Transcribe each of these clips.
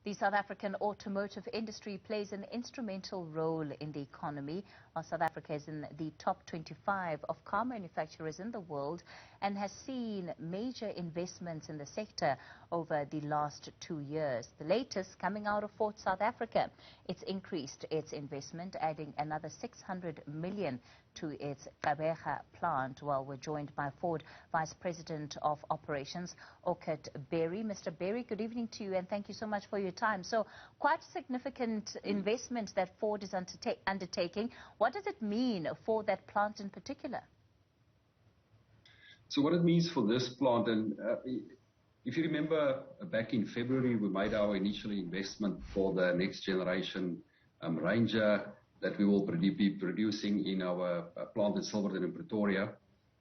The South African automotive industry plays an instrumental role in the economy, while South Africa is in the top 25 of car manufacturers in the world and has seen major investments in the sector over the last 2 years. The latest coming out of Ford South Africa. It's increased its investment, adding another 600 million to its Gqeberha plant. Well, we're joined by Ford Vice President of Operations, Ockert Berry. Mr. Berry, good evening to you, and thank you so much for your time. So, quite significant investment that Ford is undertaking. What does it mean for that plant in particular? So what it means for this plant, and if you remember back in February, we made our initial investment for the next generation Ranger that we will be producing in our plant in Silverton in Pretoria,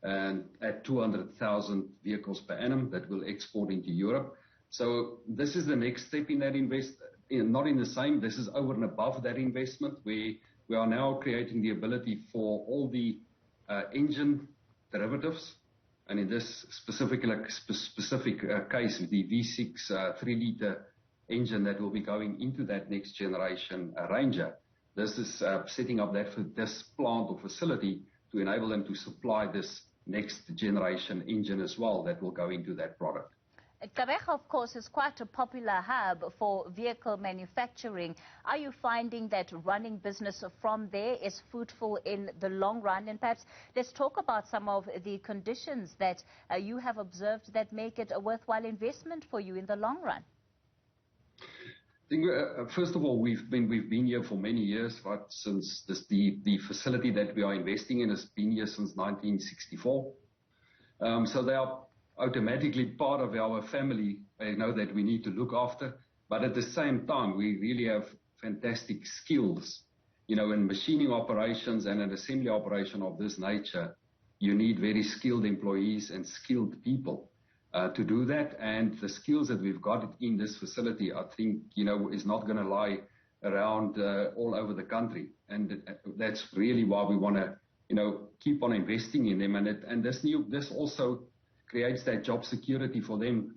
and at 200,000 vehicles per annum that will export into Europe. So this is the next step in that not in the same, this is over and above that investment. We are now creating the ability for all the engine derivatives, and in this specific case, the V6 3-liter engine that will be going into that next generation Ranger. This is setting up this plant or facility to enable them to supply this next generation engine as well that will go into that product. Gqeberha, of course, is quite a popular hub for vehicle manufacturing. Are you finding that running business from there is fruitful in the long run? And perhaps let's talk about some of the conditions that you have observed that make it a worthwhile investment for you in the long run. I think, first of all, we've been here for many years, right? Since the facility that we are investing in has been here since 1964. So they are automatically part of our family. I know that we need to look after, but at the same time, we really have fantastic skills. You know, in machining operations and an assembly operation of this nature, you need very skilled employees and skilled people to do that. And the skills that we've got in this facility, I think, is not going to lie around all over the country. And that's really why we want to, keep on investing in them. And this also creates that job security for them,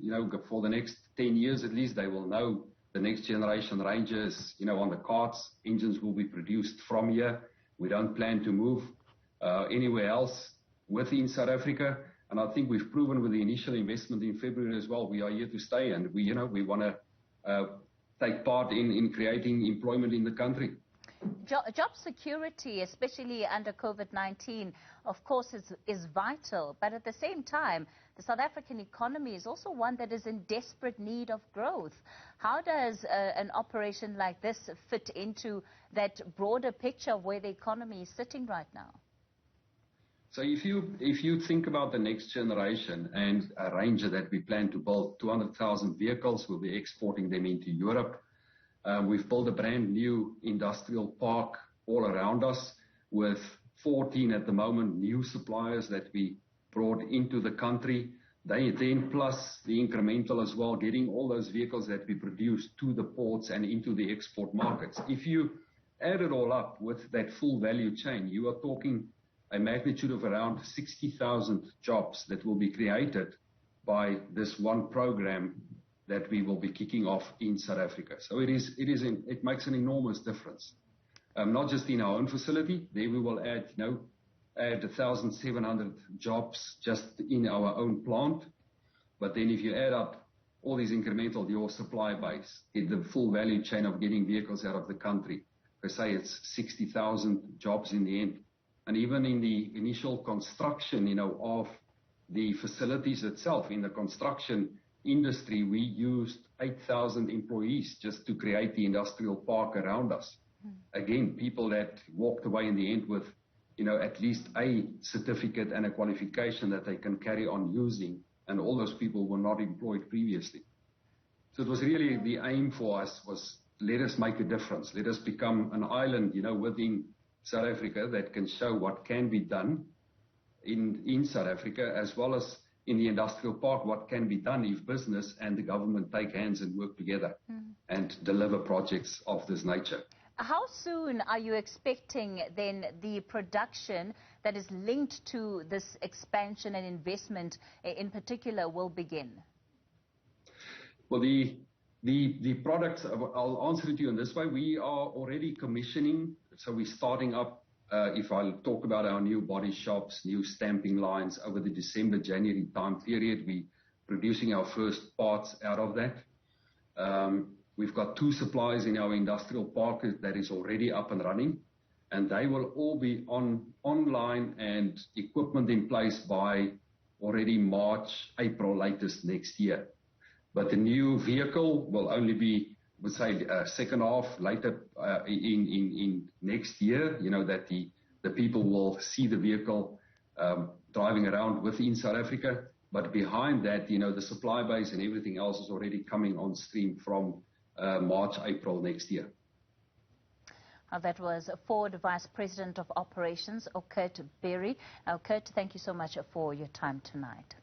for the next 10 years at least. They will know the next generation Rangers, on the carts. Engines will be produced from here. We don't plan to move anywhere else within South Africa. And I think we've proven with the initial investment in February as well, we are here to stay, and we want to take part in creating employment in the country. Job security, especially under COVID-19, of course, is vital. But at the same time, the South African economy is also one that is in desperate need of growth. How does an operation like this fit into that broader picture of where the economy is sitting right now? So if you think about the next generation and a Ranger that we plan to build, 200,000 vehicles, we'll be exporting them into Europe. We've built a brand new industrial park all around us with 14 at the moment new suppliers that we brought into the country. Then plus the incremental as well, getting all those vehicles that we produce to the ports and into the export markets. If you add it all up with that full value chain, you are talking a magnitude of around 60,000 jobs that will be created by this one program that we will be kicking off in South Africa. So it makes an enormous difference. Not just in our own facility, there we will add 1,700 jobs just in our own plant. But then if you add up all these incremental, your supply base, in the full value chain of getting vehicles out of the country, per se it's 60,000 jobs in the end. And even in the initial construction, of the facilities itself, in the construction industry, we used 8,000 employees just to create the industrial park around us. Again, people that walked away in the end with, at least a certificate and a qualification that they can carry on using. And all those people were not employed previously. So it was really the aim for us was, let us make a difference. Let us become an island, within South Africa that can show what can be done in South Africa, as well as in the industrial park, what can be done if business and the government take hands and work together and deliver projects of this nature. How soon are you expecting then the production that is linked to this expansion and investment in particular will begin? Well, the The products, I'll answer it to you in this way. We are already commissioning, so we're starting up. If I talk about our new body shops, new stamping lines over the December-January time period, we're producing our first parts out of that. We've got 2 suppliers in our industrial park that is already up and running, and they will all be online and equipment in place by already March, April latest next year. But the new vehicle will only be, would say, second half later in next year, that the people will see the vehicle driving around within South Africa. But behind that, the supply base and everything else is already coming on stream from March, April next year. That was Ford Vice President of Operations, Ockert Berry. Ockert, thank you so much for your time tonight.